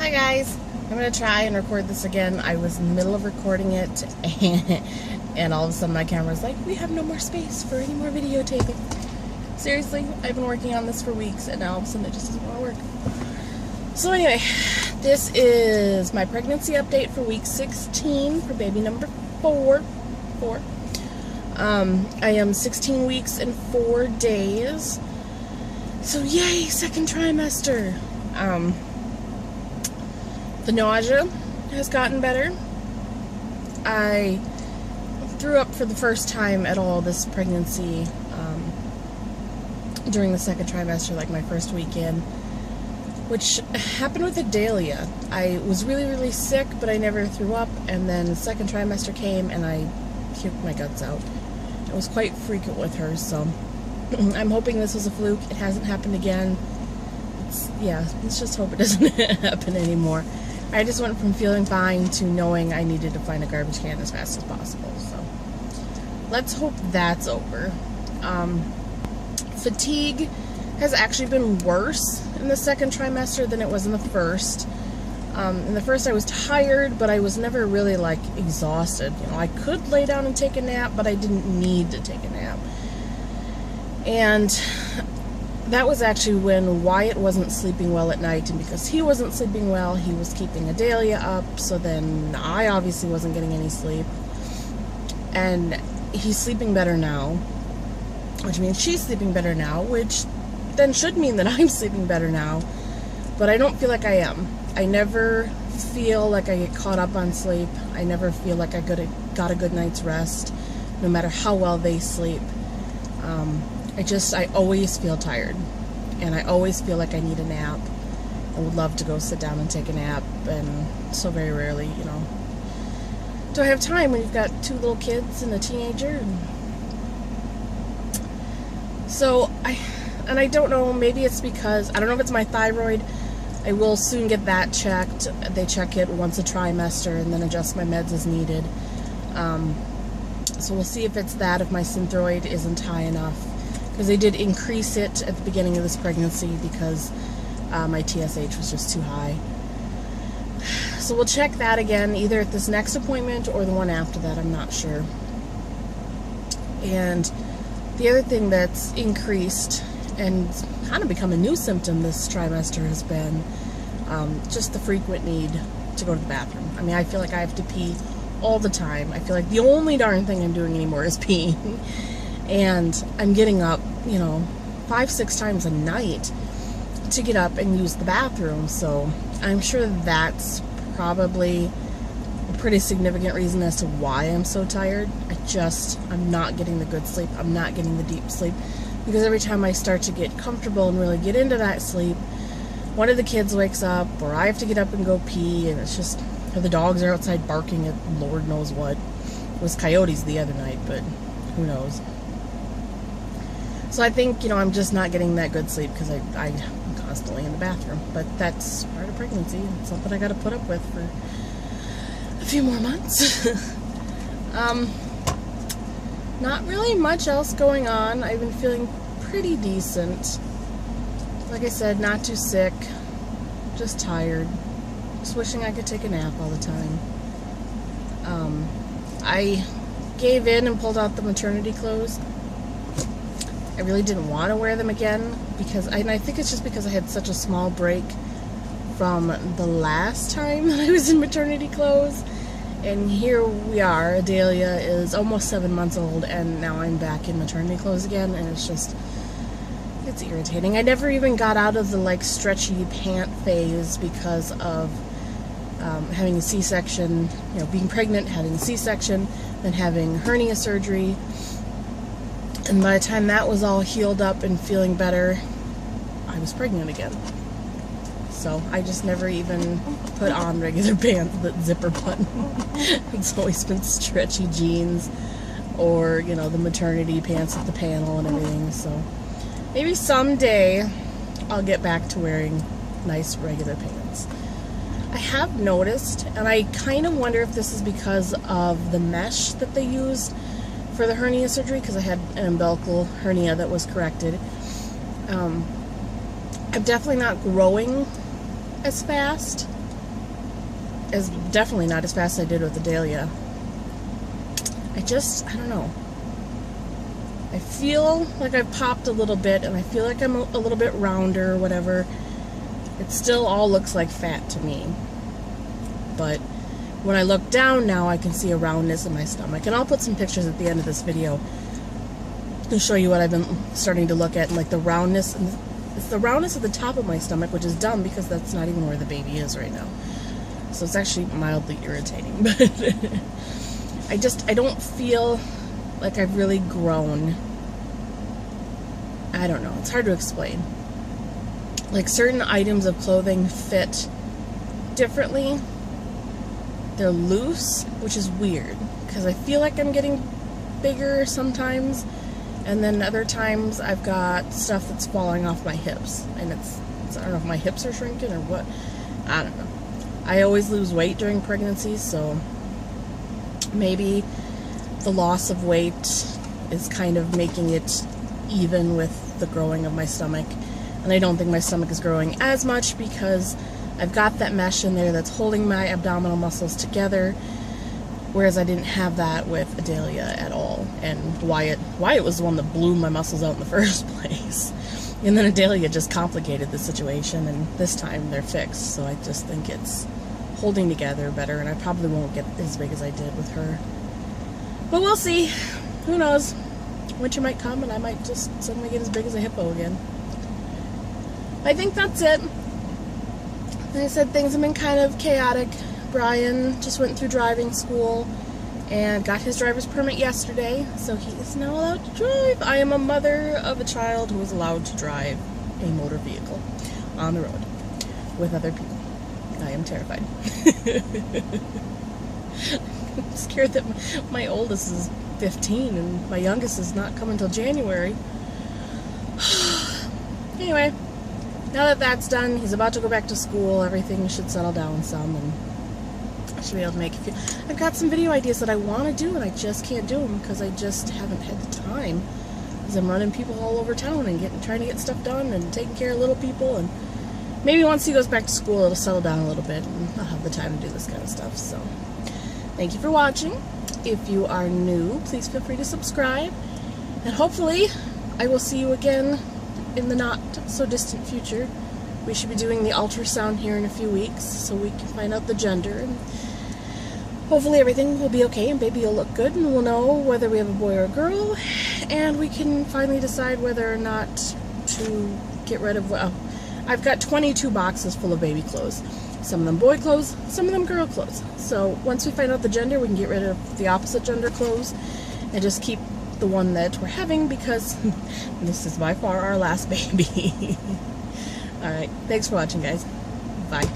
Hi guys, I'm going to try and record this again. I was in the middle of recording it and all of a sudden my camera's like, we have no more space for any more videotaping. Seriously, I've been working on this for weeks and now all of a sudden it just doesn't want to work. So anyway, this is my pregnancy update for week 16 for baby number 4. I am 16 weeks and 4 days. So yay, second trimester. The nausea has gotten better. I threw up for the first time at all this pregnancy during the second trimester, like my first weekend, which happened with Adalia. I was really sick, but I never threw up, and then the second trimester came and I puked my guts out. It was quite frequent with her, so I'm hoping this was a fluke. It hasn't happened again. Let's just hope it doesn't happen anymore. I just went from feeling fine to knowing I needed to find a garbage can as fast as possible. So let's hope that's over. Fatigue has actually been worse in the second trimester than it was in the first. In the first I was tired, but I was never really like exhausted. You know, I could lay down and take a nap, but I didn't need to take a nap. And that was actually when Wyatt wasn't sleeping well at night, and because he wasn't sleeping well, he was keeping Adalia up, so then I obviously wasn't getting any sleep. And he's sleeping better now, which means she's sleeping better now, which then should mean that I'm sleeping better now, but I don't feel like I am. I never feel like I get caught up on sleep. I never feel like I got a good night's rest, no matter how well they sleep. I always feel tired, and I always feel like I need a nap. I would love to go sit down and take a nap, and so very rarely, you know, do I have time when you've got 2 little kids and a teenager. So, I don't know, maybe it's because, I don't know if it's my thyroid. I will soon get that checked. They check it once a trimester and then adjust my meds as needed. So we'll see if it's that, if my Synthroid isn't high enough. Because they did increase it at the beginning of this pregnancy because my TSH was just too high. So we'll check that again, either at this next appointment or the one after that, I'm not sure. And the other thing that's increased and kind of become a new symptom this trimester has been just the frequent need to go to the bathroom. I mean, I feel like I have to pee all the time. I feel like the only darn thing I'm doing anymore is peeing. And I'm getting up, 5-6 times a night to get up and use the bathroom. So I'm sure that's probably a pretty significant reason as to why I'm so tired. I'm not getting the good sleep. I'm not getting the deep sleep. Because every time I start to get comfortable and really get into that sleep, one of the kids wakes up, or I have to get up and go pee, and it's just, or the dogs are outside barking at Lord knows what. It was coyotes the other night, but who knows. So I think, I'm just not getting that good sleep because I'm constantly in the bathroom. But that's part of pregnancy. It's something I got to put up with for a few more months. Not really much else going on. I've been feeling pretty decent. Like I said, not too sick. Just tired. Just wishing I could take a nap all the time. I gave in and pulled out the maternity clothes. I really didn't want to wear them again and I think it's just because I had such a small break from the last time that I was in maternity clothes. And here we are, Adalia is almost 7 months old, and now I'm back in maternity clothes again, and it's irritating. I never even got out of the stretchy pant phase because of having a C-section, being pregnant, having a C-section, then having hernia surgery. And by the time that was all healed up and feeling better, I was pregnant again. So I just never even put on regular pants that zipper button. It's always been stretchy jeans or, the maternity pants with the panel and everything. So maybe someday I'll get back to wearing nice regular pants. I have noticed, and I kind of wonder if this is because of the mesh that they used for the hernia surgery, because I had an umbilical hernia that was corrected. I'm definitely not growing as fast definitely not as fast as I did with the Dahlia. I don't know. I feel like I've popped a little bit, and I feel like I'm a little bit rounder or whatever. It still all looks like fat to me. But when I look down now, I can see a roundness in my stomach. And I'll put some pictures at the end of this video to show you what I've been starting to look at, and like the roundness. And it's the roundness at the top of my stomach, which is dumb because that's not even where the baby is right now. So it's actually mildly irritating. But I don't feel like I've really grown. I don't know. It's hard to explain. Like, certain items of clothing fit differently. They're loose, which is weird, because I feel like I'm getting bigger sometimes, and then other times I've got stuff that's falling off my hips, and it's I don't know if my hips are shrinking or what. I don't know. I always lose weight during pregnancy, so maybe the loss of weight is kind of making it even with the growing of my stomach. And I don't think my stomach is growing as much because I've got that mesh in there that's holding my abdominal muscles together, whereas I didn't have that with Adalia at all. And Wyatt was the one that blew my muscles out in the first place. And then Adalia just complicated the situation, and this time they're fixed, so I just think it's holding together better, and I probably won't get as big as I did with her. But we'll see. Who knows? Winter might come, and I might just suddenly get as big as a hippo again. I think that's it. Like I said, things have been kind of chaotic. Brian just went through driving school and got his driver's permit yesterday, so he is now allowed to drive. I am a mother of a child who is allowed to drive a motor vehicle on the road with other people. I am terrified. I'm scared that my oldest is 15 and my youngest is not coming until January. Anyway, now that that's done, he's about to go back to school. Everything should settle down some, and I should be able to make a few. I've got some video ideas that I want to do, and I just can't do them because I just haven't had the time. Because I'm running people all over town and trying to get stuff done and taking care of little people. And maybe once he goes back to school, it'll settle down a little bit, and I'll have the time to do this kind of stuff. So, thank you for watching. If you are new, please feel free to subscribe. And hopefully, I will see you again in the not-so-distant future. We should be doing the ultrasound here in a few weeks, so we can find out the gender. And hopefully everything will be okay, and baby will look good, and we'll know whether we have a boy or a girl, and we can finally decide whether or not to get rid of, well, I've got 22 boxes full of baby clothes. Some of them boy clothes, some of them girl clothes. So once we find out the gender, we can get rid of the opposite gender clothes and just keep the one that we're having, because this is by far our last baby. Alright, thanks for watching, guys. Bye.